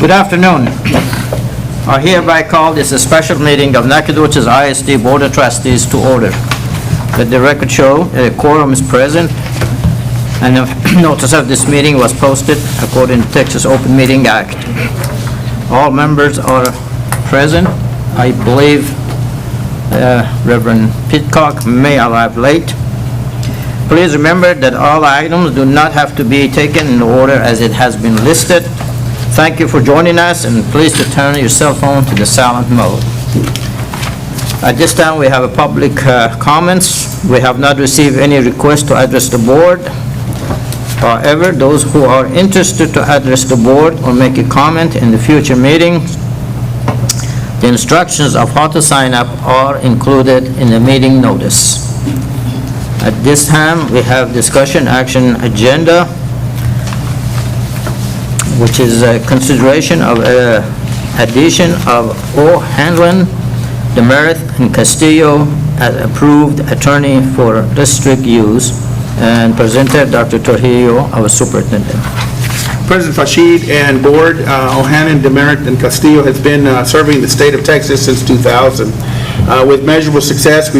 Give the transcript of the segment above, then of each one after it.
Good afternoon. I hereby call this a special meeting of Nacogdoches ISD Board of Trustees to order. Let the record show that a quorum is present, and a notice of this meeting was posted according to Texas Open Meeting Act. All members are present. I believe Reverend Pitcock may arrive late. Please remember that all items do not have to be taken in order as it has been listed. Thank you for joining us, and please to turn your cell phone to the silent mode. At this time, we have a public comments. We have not received any request to address the board. However, those who are interested to address the board or make a comment in the future meeting, the instructions of how to sign up are included in the meeting notice. At this time, we have discussion action agenda, which is a consideration of addition of O'Hanlon, Demerit, and Castillo as approved attorney for district use, and presented Dr. Trujillo, our superintendent. President Fashid and board, O'Hanlon, Demerit, and Castillo has been serving the state of Texas since 2000. With measurable success,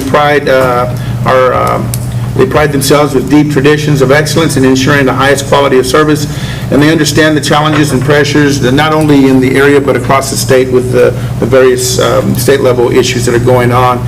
they pride themselves with deep traditions of excellence in ensuring the highest quality of service, and they understand the challenges and pressures that not only in the area but across the state with the various state level issues that are going on.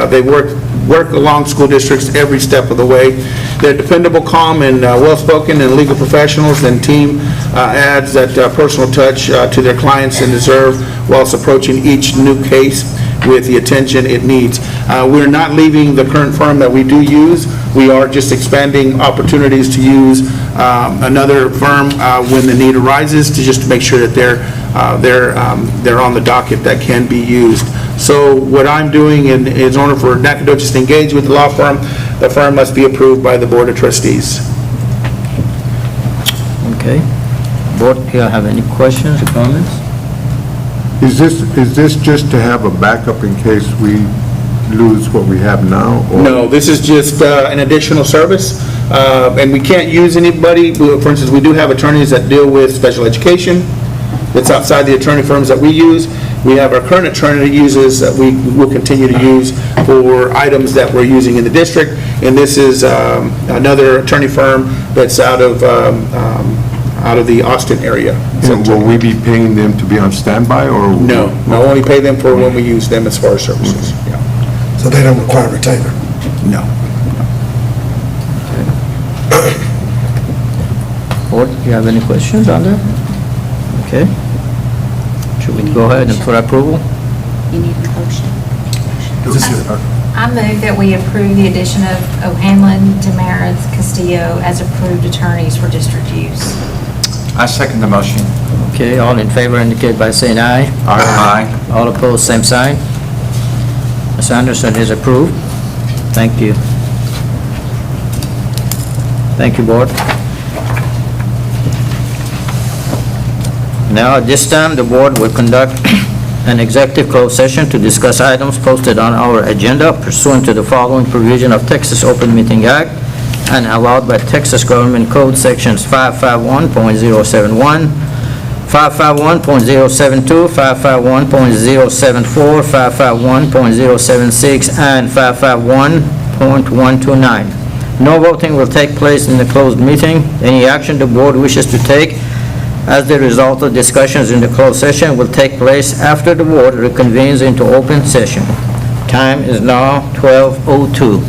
They work along school districts every step of the way. They're dependable, calm, and well-spoken and legal professionals, and team adds that personal touch to their clients and deserve whilst approaching each new case with the attention it needs. We're not leaving the current firm that we do use. We are just expanding opportunities to use another firm when the need arises, to just make sure that they're on the docket that can be used. So what I'm doing is in order for Nacogdoches to engage with the law firm, the firm must be approved by the Board of Trustees. Okay. Board, do you have any questions or comments? Is this just to have a backup in case we lose what we have now? Or? No, this is just an additional service, and we can't use anybody. For instance, we do have attorneys that deal with special education. That's outside the attorney firms that we use. We have our current attorney that uses, that we will continue to use for items that we're using in the district, and this is another attorney firm that's out of the Austin area. And will we be paying them to be on standby, or? No, only pay them for when we use them as far as services. Yeah. So they don't require a retainer? No. Board, do you have any questions on that? Okay. Should we go ahead and for approval? You need a motion. I move that we approve the addition of O'Hanlon, Demerit, Castillo as approved attorneys for district use. I second the motion. Okay, all in favor indicate by saying aye. Aye. All opposed, same sign. Ms. Anderson is approved. Thank you. Thank you, Board. Now, at this time, the Board will conduct an executive closed session to discuss items posted on our agenda pursuant to the following provision of Texas Open Meeting Act and allowed by Texas Government Code Sections 551.071, 551.072, 551.074, 551.076, and 551.129. No voting will take place in the closed meeting. Any action the Board wishes to take as the result of discussions in the closed session will take place after the Board reconvenes into open session. Time is now 12:02.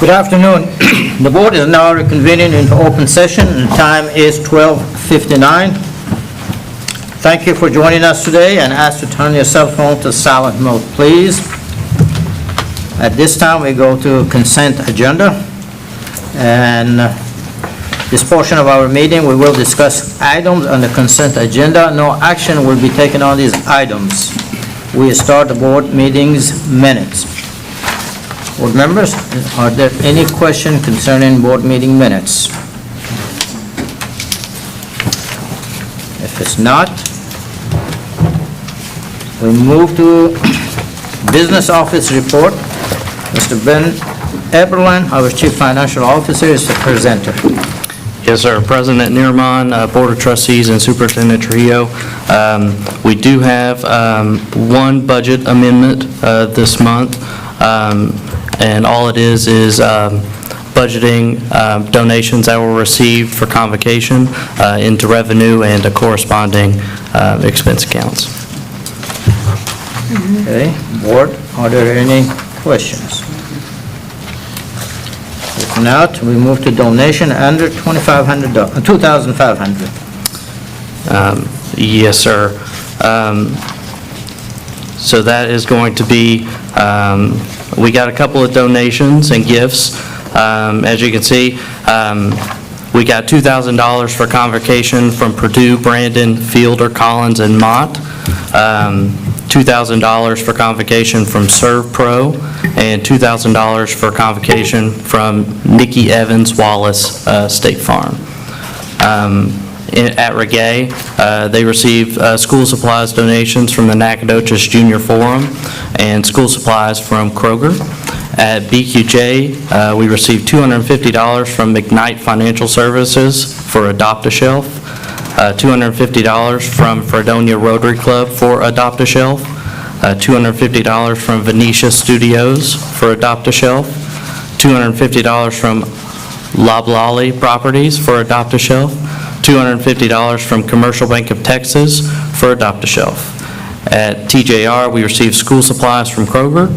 Good afternoon. The board is now reconvening into open session, and time is 12:59. Thank you for joining us today, and ask to turn your cell phone to silent mode, please. At this time, we go to consent agenda, and this portion of our meeting, we will discuss items on the consent agenda. No action will be taken on these items. We start the board meetings minutes. Board members, are there any question concerning board meeting minutes? If it's not, we move to business office report. Mr. Ben Eberlein, our Chief Financial Officer, is the presenter. Yes, sir. President Neerman, Board of Trustees, and Superintendent Trujillo. We do have one budget amendment this month, and all it is budgeting donations that were received for convocation into revenue and the corresponding expense accounts. Okay, board, are there any questions? If not, we move to donation under $2,500. Yes, sir. So that is going to be, we got a couple of donations and gifts. As you can see, we got $2,000 for convocation from Purdue, Brandon, Fielder, Collins, and Mott. $2,000 for convocation from Serve Pro, and $2,000 for convocation from Nikki Evans, Wallace, State Farm. At Reggae, they received school supplies donations from the Nacogdoches Junior Forum and school supplies from Kroger. At BQJ, we received $250 from McKnight Financial Services for Adopt-A-Shelf, $250 from Fredonia Rotary Club for Adopt-A-Shelf, $250 from Venetia Studios for Adopt-A-Shelf, $250 from Loblolly Properties for Adopt-A-Shelf, $250 from Commercial Bank of Texas for Adopt-A-Shelf. At TJR, we received school supplies from Kroger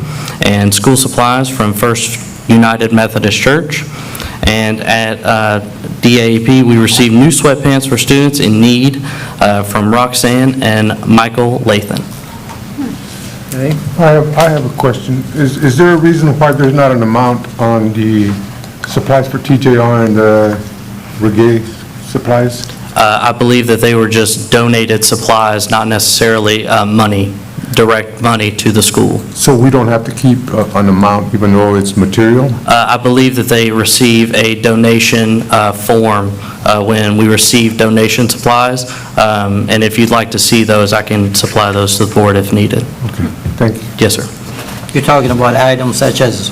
and school supplies from First United Methodist Church. And at DAEP, we received new sweatpants for students in need from Roxanne and Michael Lathan. Okay, I have a question. Is there a reason why there's not an amount on the supplies for TJR and the Reggae supplies? I believe that they were just donated supplies, not necessarily direct money to the school. So we don't have to keep an amount even though it's material? I believe that they receive a donation form when we receive donation supplies, and if you'd like to see those, I can supply those to the board if needed. Okay, thank you. Yes, sir. you're talking about items such as,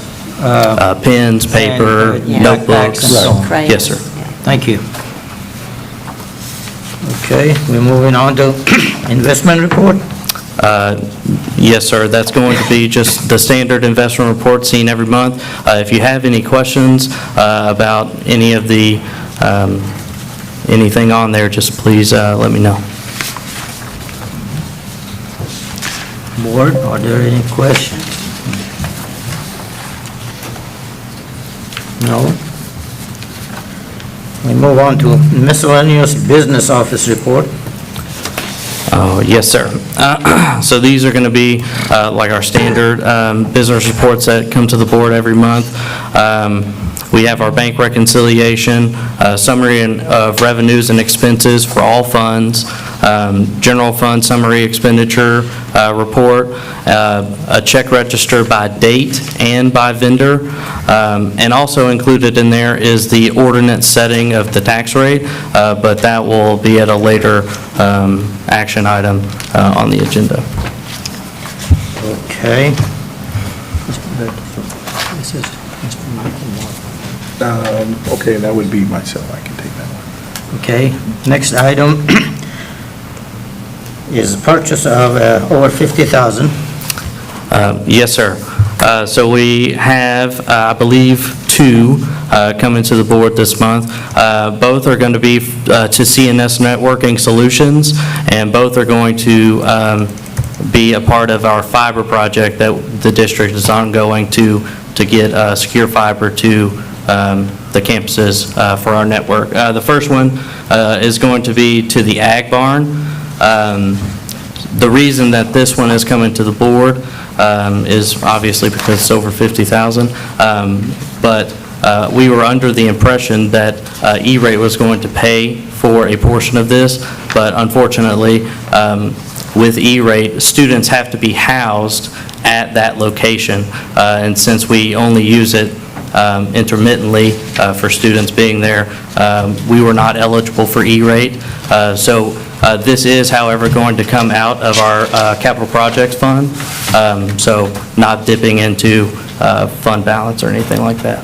Pens, paper, and, notebooks. backpacks and so on. Crayons. Yes, sir. Thank you. Okay, we're moving on to investment report. Yes, sir. That's going to be just the standard investment report seen every month. If you have any questions about any of the, anything on there, just please let me know. Board, are there any questions? No? We move on to miscellaneous business office report. Oh, yes, sir. So these are going to be like our standard business reports that come to the board every month. We have our bank reconciliation, summary of revenues and expenses for all funds, general fund summary expenditure report, a check register by date and by vendor, and also included in there is the ordinance setting of the tax rate, but that will be at a later action item on the agenda. Okay. This is Mr. Michael Moore. Okay, that would be myself, I can take that one. Okay, next item is purchase of over 50,000. Yes, sir. So we have, I believe, two coming to the board this month. Both are going to be to CNS Networking Solutions, and both are going to be a part of our fiber project that the district is ongoing to get secure fiber to the campuses for our network. The first one is going to be to the Ag Barn. The reason that this one is coming to the board is obviously because it's over 50,000, but we were under the impression that E-rate was going to pay for a portion of this, but unfortunately, with E-rate, students have to be housed at that location, and since we only use it intermittently for students being there, we were not eligible for E-rate. So this is, however, going to come out of our capital projects fund, so not dipping into fund balance or anything like that.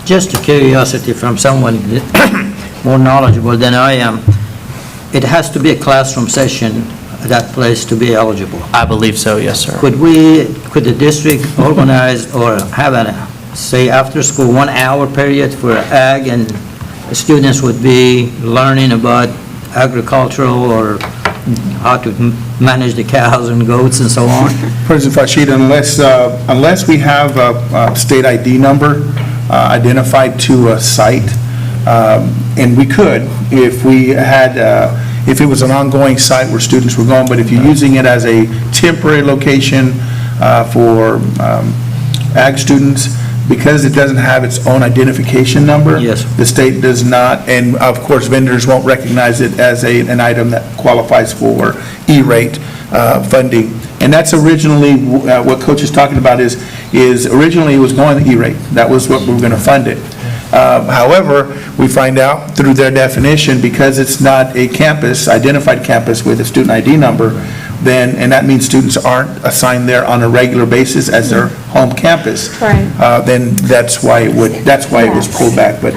Just a curiosity from someone more knowledgeable than I am, it has to be a classroom session at that place to be eligible. I believe so, yes, sir. Could the district organize or have say, after school, 1 hour period for ag, and the students would be learning about agricultural or how to manage the cows and goats and so on? President Fashid, unless we have a state ID number identified to a site, and we could, if we had, if it was an ongoing site where students were going, but if you're using it as a temporary location for ag students, because it doesn't have its own identification number. Yes. The state does not, and of course, vendors won't recognize it as an item that qualifies for E-rate funding. And that's originally, what Coach is talking about is originally it was going to E-rate. That was what we were going to fund it. However, we find out through their definition, because it's not a campus, identified campus with a student ID number, then, and that means students aren't assigned there on a regular basis as their home campus. Right. Then that's why it was pulled back. But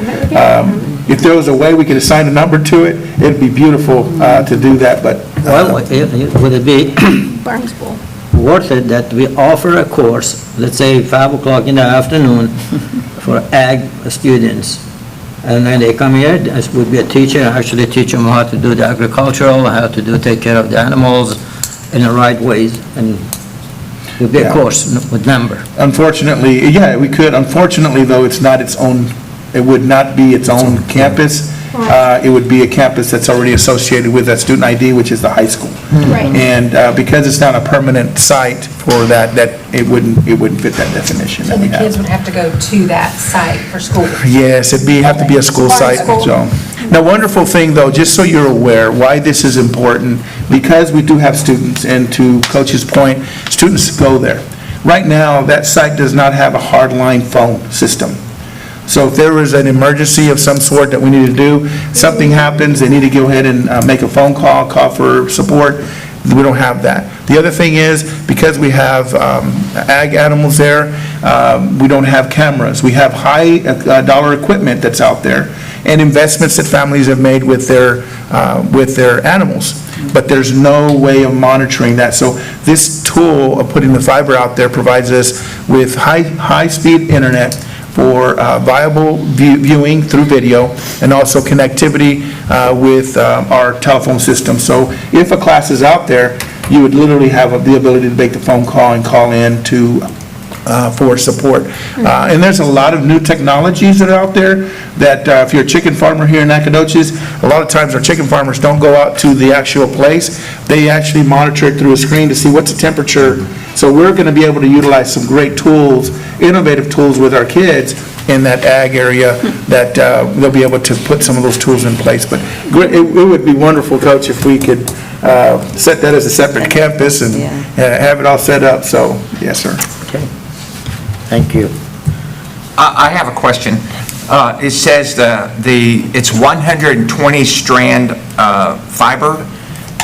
if there was a way we could assign a number to it, it'd be beautiful to do that, but. Well, would it be Barnesville. worth it that we offer a course, let's say 5 o'clock in the afternoon, for ag students? And when they come here, this would be a teacher, actually teach them how to do the agricultural, how to take care of the animals in the right ways, and it would be a Yeah. course with number. Unfortunately, yeah, we could. Unfortunately, though, it's not its own, it would not be its own campus. It would be a campus that's already associated with that student ID, which is the high school. Right. And because it's not a permanent site for that, it wouldn't fit that definition So that we the kids have. would have to go to that site for school. Yes, have to be a school site, so. Now, wonderful thing, though, just so you're aware, why this is important, because we do have students, and to Coach's point, students go there. Right now, that site does not have a hardline phone system. So if there was an emergency of some sort that we need to do, something happens, they need to go ahead and make a phone call for support, we don't have that. The other thing is, because we have ag animals there, we don't have cameras. We have high dollar equipment that's out there, and investments that families have made with their animals. But there's no way of monitoring that. So this tool of putting the fiber out there provides us with high-speed internet for viable viewing through video, and also connectivity with our telephone system. So if a class is out there, you would literally have the ability to make the phone call and call in for support. And there's a lot of new technologies that are out there that if you're a chicken farmer here in Nacogdoches, a lot of times our chicken farmers don't go out to the actual place. They actually monitor it through a screen to see what's the temperature. So we're going to be able to utilize some great tools, innovative tools with our kids in that ag area, that they'll be able to put some of those tools in place. But it would be wonderful, Coach, if we could set that as a separate campus and have it all set up. So, yes, sir. Okay, thank you. I have a question. It says it's 120 strand fiber,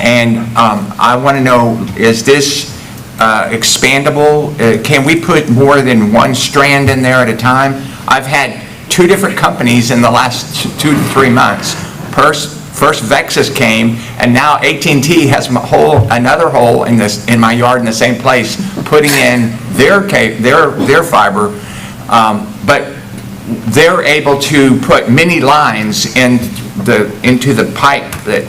and I want to know, is this expandable? Can we put more than one strand in there at a time? I've had 2 different companies in the last 2 to 3 months. First Vexus came, and now AT&T has another hole in my yard in the same place, putting in their fiber, but they're able to put many lines in into the pipe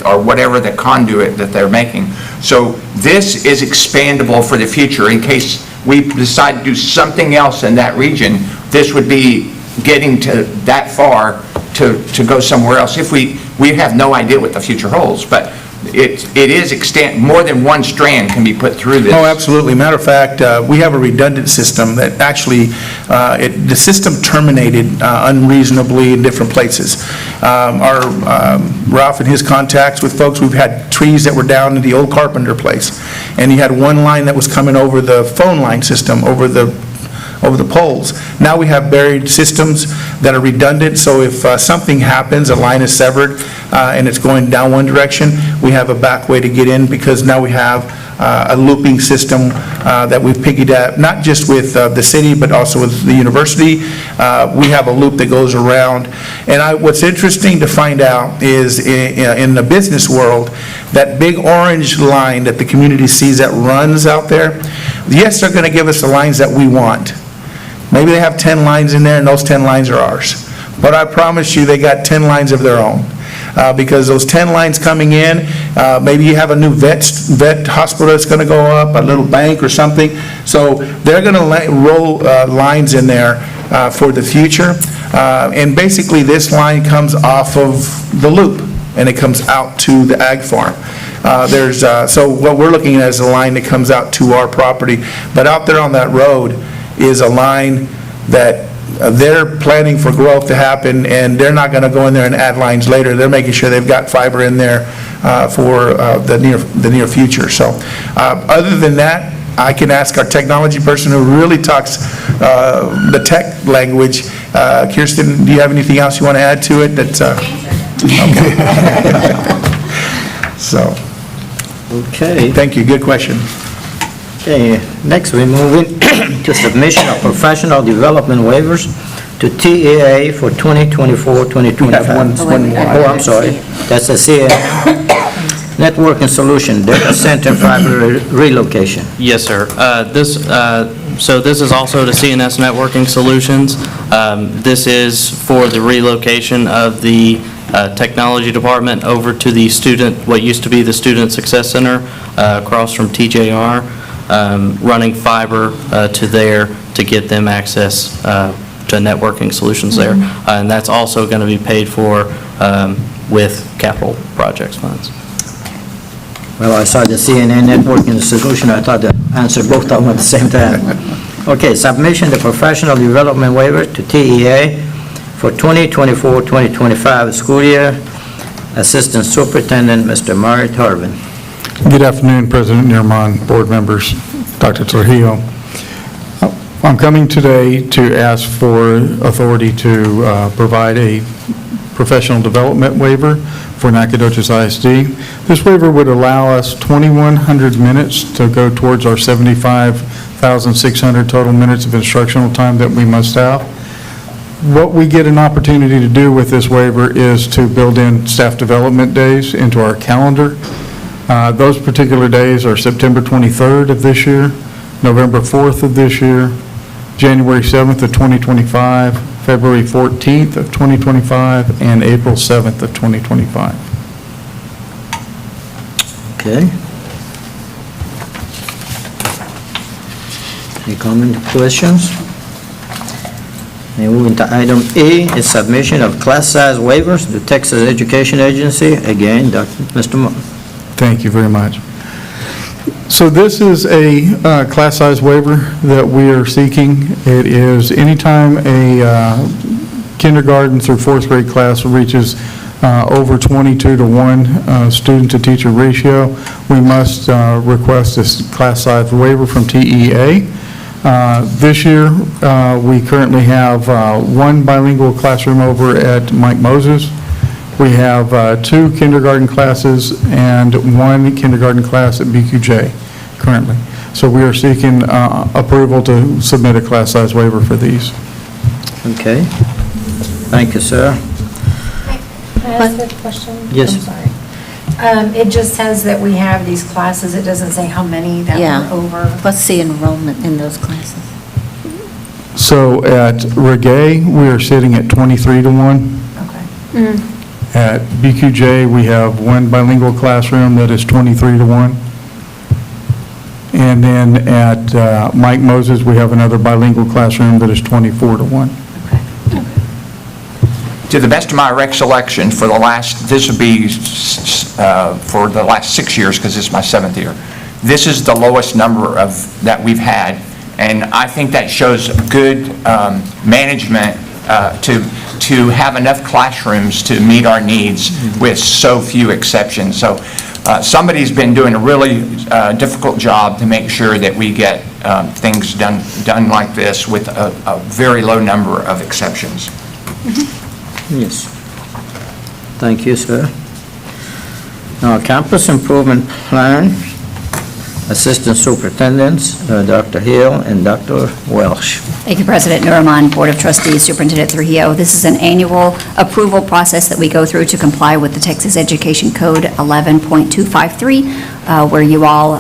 or whatever the conduit that they're making. So this is expandable for the future in case we decide to do something else in that region. This would be getting to that far to go somewhere else. If we have no idea what the future holds, but it is more than one strand can be put through this. Oh, absolutely. Matter of fact, we have a redundant system that actually, the system terminated unreasonably in different places. Ralph and his contacts with folks, we've had trees that were down in the old Carpenter place, and he had one line that was coming over the phone line system, over the poles. Now we have buried systems that are redundant, so if something happens, a line is severed, and it's going down one direction, we have a back way to get in, because now we have a looping system that we've piggybacked, not just with the city, but also with the university. We have a loop that goes around. And what's interesting to find out is in the business world, that big orange line that the community sees that runs out there, yes, they're going to give us the lines that we want. Maybe they have 10 lines in there, and those 10 lines are ours. But I promise you, they got 10 lines of their own. Because those 10 lines coming in, maybe you have a new vet hospital that's going to go up, a little bank or something. So they're going to roll lines in there for the future. And basically, this line comes off of the loop, and it comes out to the ag farm. So what we're looking at is a line that comes out to our property. But out there on that road is a line that they're planning for growth to happen, and they're not going to go in there and add lines later. They're making sure they've got fiber in there for the near future. So other than that, I can ask our technology person who really talks the tech language. Kirsten, do you have anything else you want to add to it? Okay. So. Okay. Thank you. Good question. Okay, next we move in to submission of professional development waivers to TEA for 2024-2025. We have one more. Oh, I'm sorry. That's a CN networking solution, data center fiber relocation. Yes, sir. So this is also the CNS Networking Solutions. This is for the relocation of the technology department over to the what used to be the Student Success Center across from TJR. Running fiber to there to get them access to networking solutions there. And that's also going to be paid for with capital projects funds. Well, I saw the CNN networking solution, I thought to answer both of them at the same time. Okay, submission the professional development waiver to TEA for 2024-2025 school year. Assistant Superintendent, Mr. Murray Tarvin. Good afternoon, President Nirman, board members, Dr. Trujillo. I'm coming today to ask for authority to provide a professional development waiver for Nacogdoches ISD. This waiver would allow us 2,100 minutes to go towards our 75,600 total minutes of instructional time that we must have. What we get an opportunity to do with this waiver is to build in staff development days into our calendar. Those particular days are September 23rd of this year, November 4th of this year, January 7th of 2025, February 14th of 2025, and April 7th of 2025. Okay. Any comment, questions? Moving to item E is submission of class size waivers to Texas Education Agency. Again, Mr. Moore. Thank you very much. So this is a class size waiver that we are seeking. It is anytime a kindergarten through fourth grade class reaches over 22 to 1 student to teacher ratio, we must request this class size waiver from TEA. This year, we currently have one bilingual classroom over at Mike Moses. We have 2 kindergarten classes and 1 kindergarten class at BQJ currently. So we are seeking approval to submit a class size waiver for these. Okay. Thank you, sir. Can I ask a question? Yes. I'm sorry. It just says that we have these classes. It doesn't say how many that Yeah. we're over. What's the enrollment in those classes? So at Regay, we are sitting at 23 to 1. Okay. At BQJ, we have one bilingual classroom that is 23-1. And then at Mike Moses, we have another bilingual classroom that is 24-1. To the best of my recollection, for the last, this would be for the last 6 years, because this is my 7th year, this is the lowest number that we've had, and I think that shows good management to have enough classrooms to meet our needs with so few exceptions. So somebody's been doing a really difficult job to make sure that we get things done like this with a very low number of exceptions. Yes. Thank you, sir. Now, campus improvement plan, Assistant Superintendents, Dr. Hill and Dr. Welsh. Thank you, President Nuremon, Board of Trustees, Superintendent Trujillo. This is an annual approval process that we go through to comply with the Texas Education Code 11.253, where you all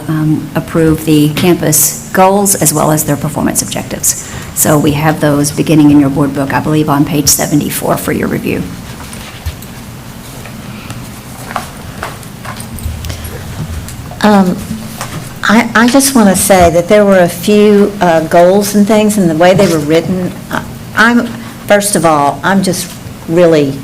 approve the campus goals as well as their performance objectives. So we have those beginning in your board book, I believe, on page 74 for your review. I just want to say that there were a few goals and things, and the way they were written, first of all, I'm just really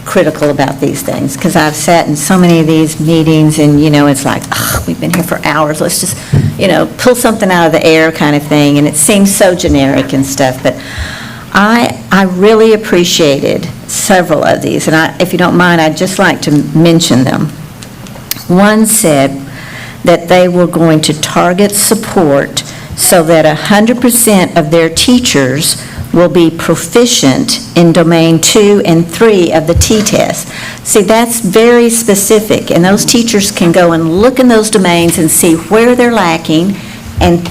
critical about these things, because I've sat in so many of these meetings, and, it's like, we've been here for hours, let's just, pull something out of the air kind of thing, and it seems so generic and stuff, but I really appreciated several of these, and if you don't mind, I'd just like to mention them. One said that they were going to target support so that 100% of their teachers will be proficient in Domain 2 and 3 of the T-test. See, that's very specific, and those teachers can go and look in those domains and see where they're lacking, and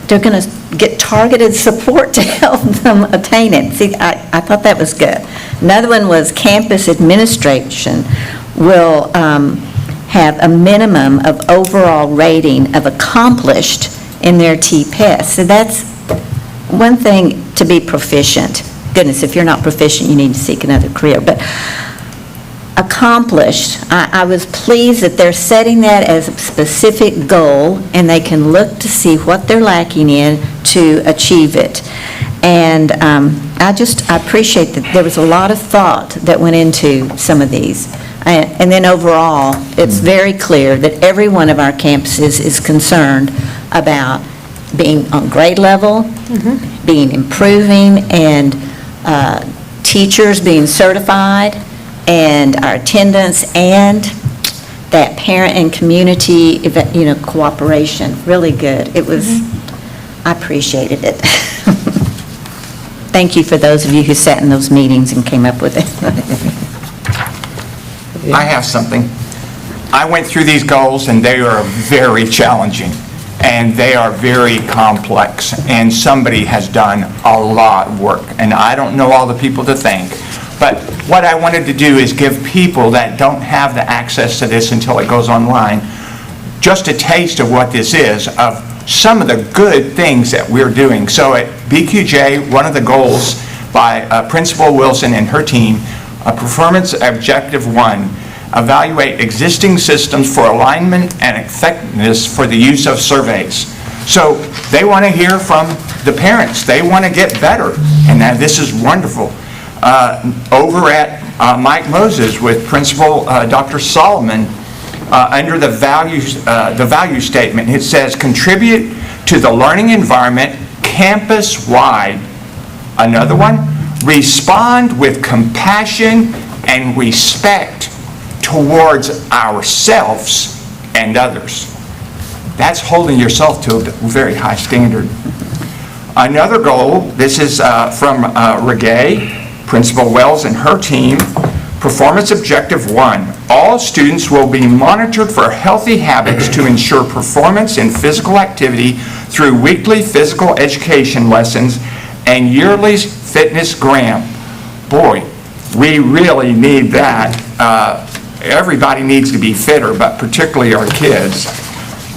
they're going to get targeted support to help them attain it. See, I thought that was good. Another one was campus administration will have a minimum of overall rating of accomplished in their T-test. So that's one thing, to be proficient. Goodness, if you're not proficient, you need to seek another career. But accomplished, I was pleased that they're setting that as a specific goal, and they can look to see what they're lacking in to achieve it. And I appreciate that there was a lot of thought that went into some of these. And then overall, it's very clear that every one of our campuses is concerned about being on grade level, being improving, and teachers being certified, and our attendance, and that parent and community, cooperation. Really good. It was, I appreciated it. Thank you for those of you who sat in those meetings and came up with it. I have something. I went through these goals, and they are very challenging, and they are very complex, and somebody has done a lot of work, and I don't know all the people to thank, but what I wanted to do is give people that don't have the access to this until it goes online just a taste of what this is, of some of the good things that we're doing. So at BQJ, one of the goals by Principal Wilson and her team, Performance Objective 1, evaluate existing systems for alignment and effectiveness for the use of surveys. So they want to hear from the parents. They want to get better, and now this is wonderful. Over at Mike Moses with Principal Dr. Solomon, under the value statement, it says, contribute to the learning environment campus-wide. Another one, respond with compassion and respect towards ourselves and others. That's holding yourself to a very high standard. Another goal, this is from Reggae, Principal Wells and her team, Performance Objective 1. All students will be monitored for healthy habits to ensure performance in physical activity through weekly physical education lessons and yearly fitness gram. Boy, we really need that. Everybody needs to be fitter, but particularly our kids.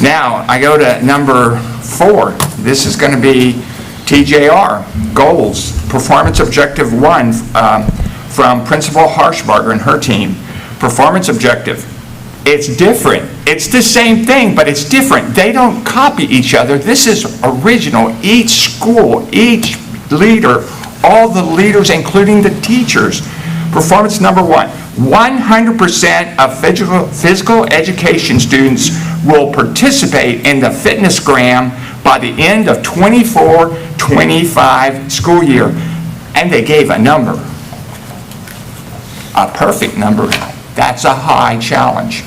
Now, I go to number 4. This is going to be TJR, goals, Performance Objective 1, from Principal Harshbarger and her team. Performance objective. It's different. It's the same thing, but it's different. They don't copy each other. This is original. Each school, each leader, all the leaders, including the teachers. Performance number 1, 100% of physical education students will participate in the fitnessgram by the end of 24-25 school year. And they gave a number, a perfect number. That's a high challenge.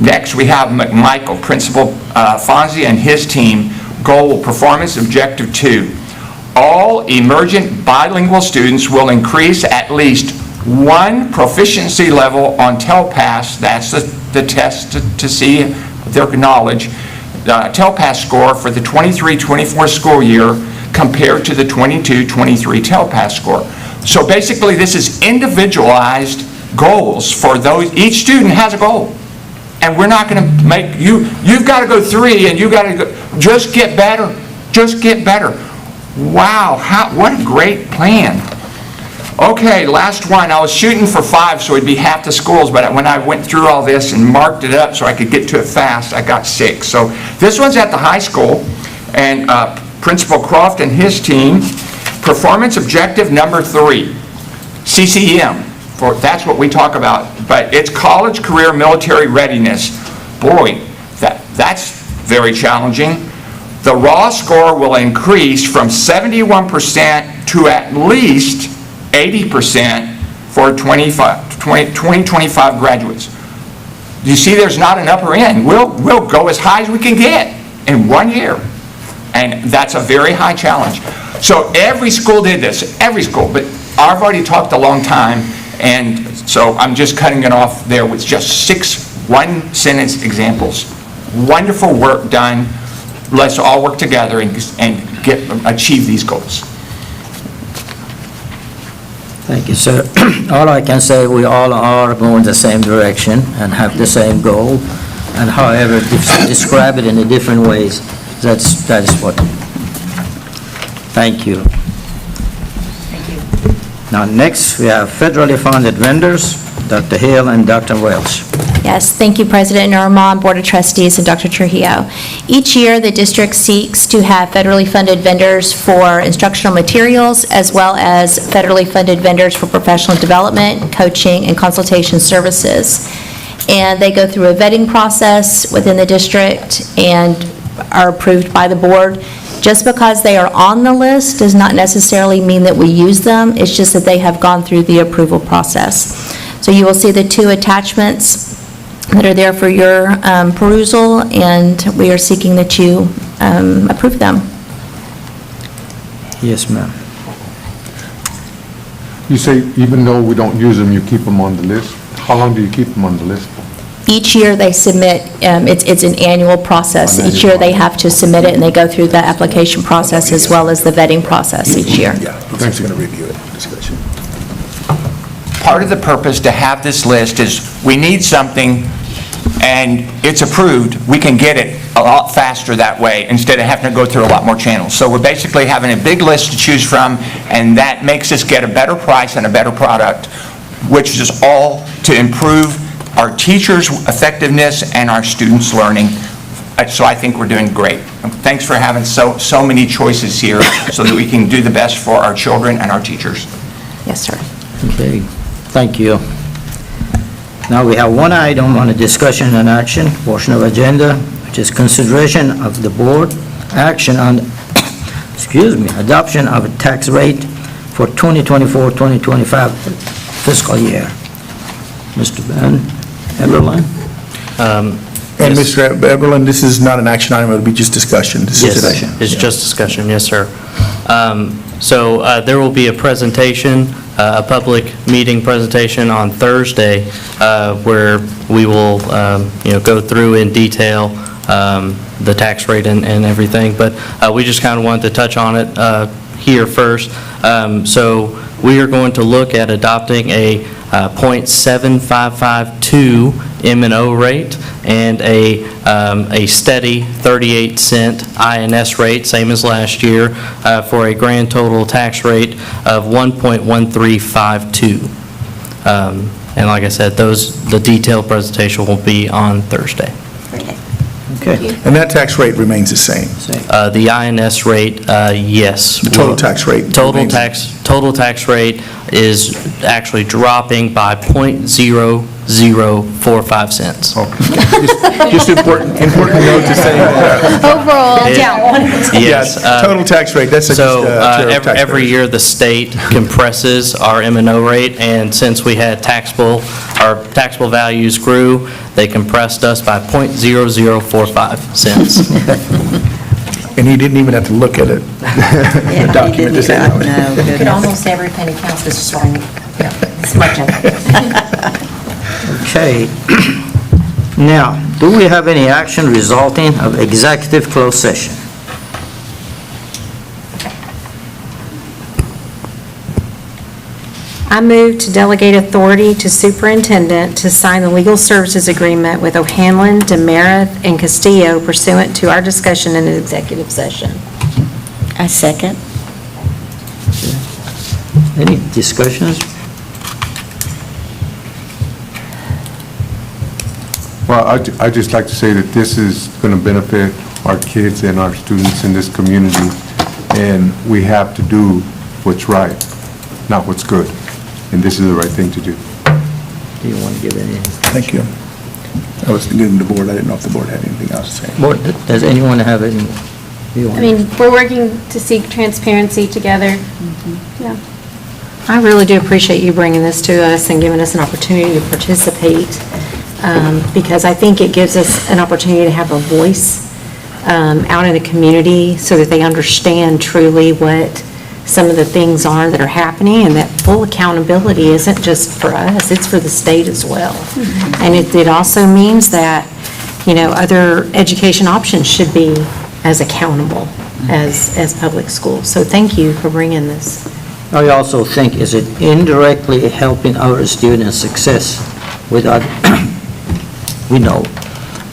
Next, we have McMichael, Principal Fonzie and his team, goal performance objective 2. All emergent bilingual students will increase at least 1 proficiency level on TELPAS, that's the test to see their knowledge, TELPAS score for the 23-24 school year compared to the 22-23 TELPAS score. So basically, this is individualized goals for those. Each student has a goal. And we're not going to make you've got to go 3 and you've got to go, just get better. Just get better. Wow, what a great plan. Okay, last one. I was shooting for 5, so it'd be half the schools, but when I went through all this and marked it up so I could get to it fast, I got 6. So this one's at the high school, and Principal Croft and his team, performance objective number 3, CCM. That's what we talk about, but it's college, career, military readiness. Boy, that's very challenging. The raw score will increase from 71% to at least 80% for 2025 graduates. You see, there's not an upper end. We'll go as high as we can get in 1 year, and that's a very high challenge. So every school did this, every school, but I've already talked a long time, and so I'm just cutting it off there with just 6 one-sentence examples. Wonderful work done. Let's all work together and achieve these goals. Thank you, sir. All I can say, we all are going the same direction and have the same goal, and however, describe it in a different ways. That's what. Thank you. Now, next, we have federally funded vendors, Dr. Hill and Dr. Welch. Yes, thank you, President Norman, Board of Trustees, and Dr. Trujillo. Each year, the district seeks to have federally funded vendors for instructional materials, as well as federally funded vendors for professional development, coaching, and consultation services. And they go through a vetting process within the district and are approved by the board. Just because they are on the list does not necessarily mean that we use them. It's just that they have gone through the approval process. So you will see the 2 attachments that are there for your perusal, and we are seeking that you approve them. Yes, ma'am. You say even though we don't use them, you keep them on the list? How long do you keep them on the list for? Each year they submit, it's an annual process. Each year they have to submit it, and they go through the application process as well as the vetting process each year. Yeah, thanks for going to review it, discussion. Part of the purpose to have this list is we need something and it's approved, we can get it a lot faster that way instead of having to go through a lot more channels. So we're basically having a big list to choose from, and that makes us get a better price and a better product, which is all to improve our teachers' effectiveness and our students' learning. So I think we're doing great. Thanks for having so many choices here so that we can do the best for our children and our teachers. Yes, sir. Okay, thank you. Now we have one item on the discussion and action portion of agenda, which is consideration of the board action on, adoption of a tax rate for 2024-2025 fiscal year. Mr. Ben Eberlein? And Mr. Eberlin, this is not an action item, it'll be just discussion. This is Yes, it's just discussion, yes, sir. So there will be a presentation, a public meeting presentation on Thursday where we will, go through in detail the tax rate and everything, but we just kind of wanted to touch on it here first. So we are going to look at adopting a .7552 M&O rate and a steady 38-cent INS rate, same as last year, for a grand total tax rate of 1.1352. And like I said, the detailed presentation will be on Thursday. Okay. And that tax rate remains the same? The INS rate, yes. The total tax rate? Total tax rate is actually dropping by .0045 cents. Just important note to say that. Overall, Yes. Total tax rate, that's So just tax every rate. year, the state compresses our M&O rate, and since we had our taxable values grew, they compressed us by .0045 cents. And he didn't even have to look at it. The document to say no. You could almost every penny counts, this is wrong. It's much of it. Okay. Now, do we have any action resulting of executive closed session? I move to delegate authority to superintendent to sign the legal services agreement with O'Hanlon, Demerit, and Castillo pursuant to our discussion in an executive session. I second. Any discussions? Well, I'd just like to say that this is going to benefit our kids and our students in this community, and we have to do what's right, not what's good. And this is the right thing to do. Do you want to give any? Thank you. I was giving the board, I didn't know if the board had anything else to say. Board, does anyone have any? I mean, we're working to seek transparency together. Yeah. I really do appreciate you bringing this to us and giving us an opportunity to participate, because I think it gives us an opportunity to have a voice out in the community so that they understand truly what some of the things are that are happening, and that full accountability isn't just for us, it's for the state as well. And it also means that, other education options should be as accountable as public schools. So thank you for bringing this. I also think, is it indirectly helping our students' success without, we know.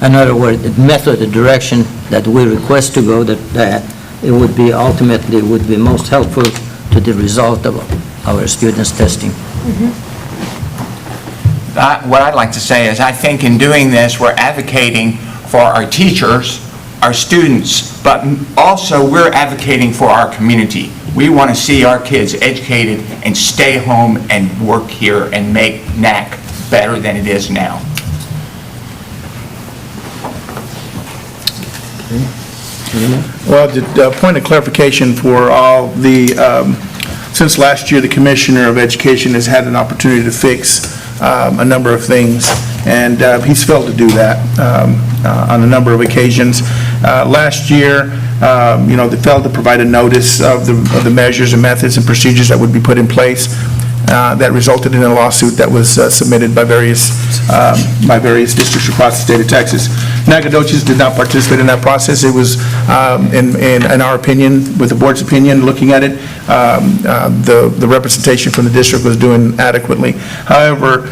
In other words, the method, the direction that we request to go, that it would be ultimately would be most helpful to the result of our students' testing. What I'd like to say is, I think in doing this, we're advocating for our teachers, our students, but also we're advocating for our community. We want to see our kids educated and stay home and work here and make NAC better than it is now. Well, the point of clarification for all since last year, the Commissioner of Education has had an opportunity to fix a number of things, and he's failed to do that on a number of occasions. Last year, they failed to provide a notice of the measures and methods and procedures that would be put in place. That resulted in a lawsuit that was submitted by various districts across the state of Texas. Nacogdoches did not participate in that process. It was, in our opinion, with the board's opinion, looking at it, the representation from the district was doing adequately. However,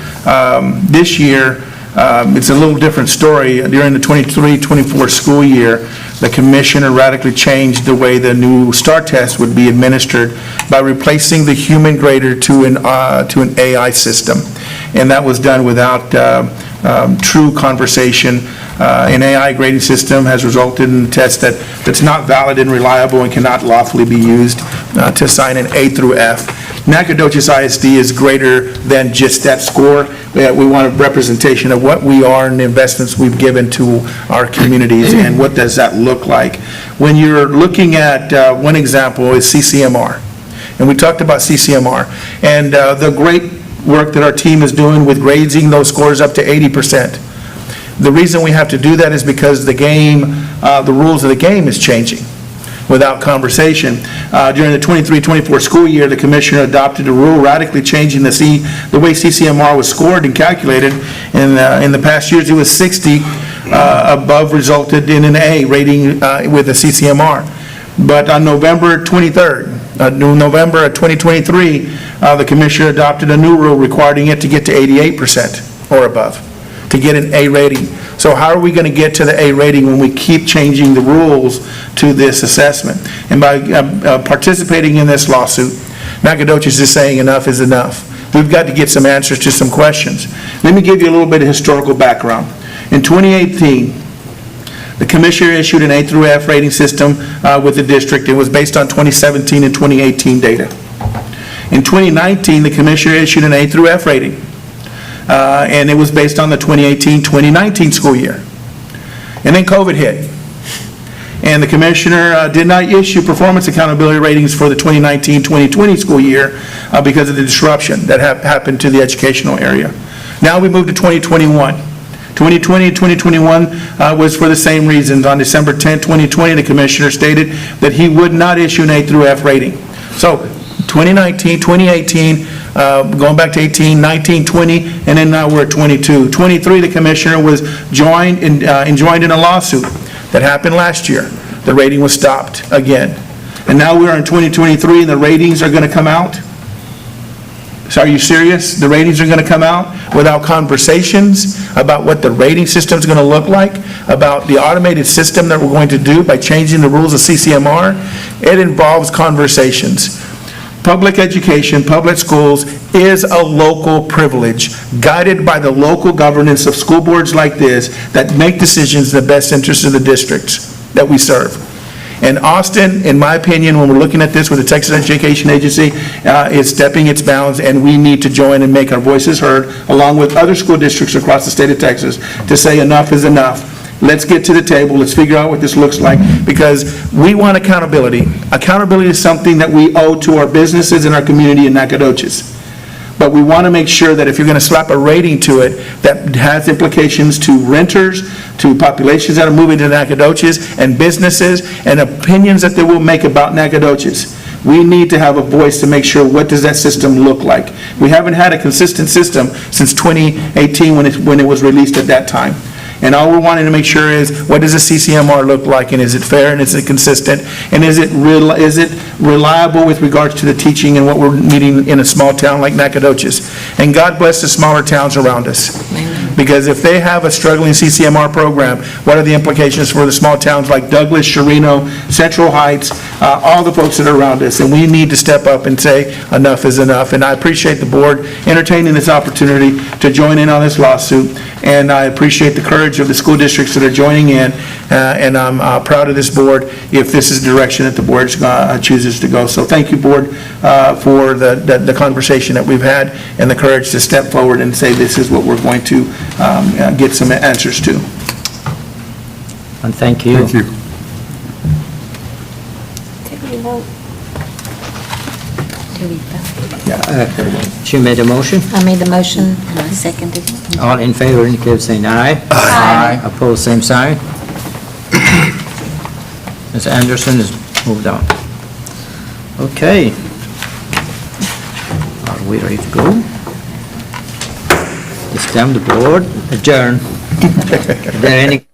this year, it's a little different story. During the 23-24 school year, the commissioner radically changed the way the new STAR test would be administered by replacing the human grader to an AI system. And that was done without true conversation. An AI grading system has resulted in a test that's not valid and reliable and cannot lawfully be used to assign an A through F. Nacogdoches ISD is greater than just that score. We want a representation of what we are and the investments we've given to our communities, and what does that look like. When you're looking at, one example is CCMR, and we talked about CCMR, and the great work that our team is doing with grading those scores up to 80%. The reason we have to do that is because the rules of the game is changing without conversation. During the 23-24 school year, the commissioner adopted a rule radically changing the way CCMR was scored and calculated. In the past years, it was 60 above resulted in an A rating with a CCMR. But on November 23rd, November of 2023, the commissioner adopted a new rule requiring it to get to 88% or above to get an A rating. So how are we going to get to the A rating when we keep changing the rules to this assessment? And by participating in this lawsuit, Nacogdoches is saying enough is enough. we've got to get some answers to some questions. Let me give you a little bit of historical background. In 2018, the Commissioner issued an A through F rating system with the district. It was based on 2017 and 2018 data. In 2019, the Commissioner issued an A through F rating, and it was based on the 2018-2019 school year. And then COVID hit, and the Commissioner did not issue performance accountability ratings for the 2019-2020 school year because of the disruption that happened to the educational area. Now we move to 2021. 2020 and 2021 was for the same reasons. On December 10, 2020, the Commissioner stated that he would not issue an A through F rating. So 2019, 2018, going back to 18, 19, 20, and then now we're at 22. 23, the Commissioner was joined in a lawsuit that happened last year. The rating was stopped again. And now we're in 2023 and the ratings are going to come out. So are you serious? The ratings are going to come out without conversations about what the rating system is going to look like, about the automated system that we're going to do by changing the rules of CCMR? It involves conversations. Public education, public schools is a local privilege, guided by the local governance of school boards like this that make decisions in the best interest of the districts that we serve. And Austin, in my opinion, when we're looking at this with the Texas Education Agency, is stepping its bounds, and we need to join and make our voices heard, along with other school districts across the state of Texas, to say enough is enough. Let's get to the table, let's figure out what this looks like, because we want accountability. Accountability is something that we owe to our businesses and our community in Nacogdoches. But we want to make sure that if you're going to slap a rating to it, that has implications to renters, to populations that are moving to Nacogdoches, and businesses, and opinions that they will make about Nacogdoches. We need to have a voice to make sure what does that system look like. We haven't had a consistent system since 2018 when it was released at that time. And all we're wanting to make sure is, what does a CCMR look like, and is it fair, and is it consistent, and is it reliable with regards to the teaching and what we're needing in a small town like Nacogdoches? And God bless the smaller towns around us. Because if they have a struggling CCMR program, what are the implications for the small towns like Douglas, Chirino, Central Heights, all the folks that are around us? And we need to step up and say, enough is enough. And I appreciate the board entertaining this opportunity to join in on this lawsuit. And I appreciate the courage of the school districts that are joining in, and I'm proud of this board if this is the direction that the board chooses to go. So thank you, board, for the conversation that we've had and the courage to step forward and say this is what we're going to get some answers to. And thank you. Thank you. She made a motion. I made the motion. I seconded. All in favor indicate by saying aye. Aye. Opposed, same sign. Ms. Anderson is moved on. Okay. Are we ready to go? This time the board adjourn. Is there any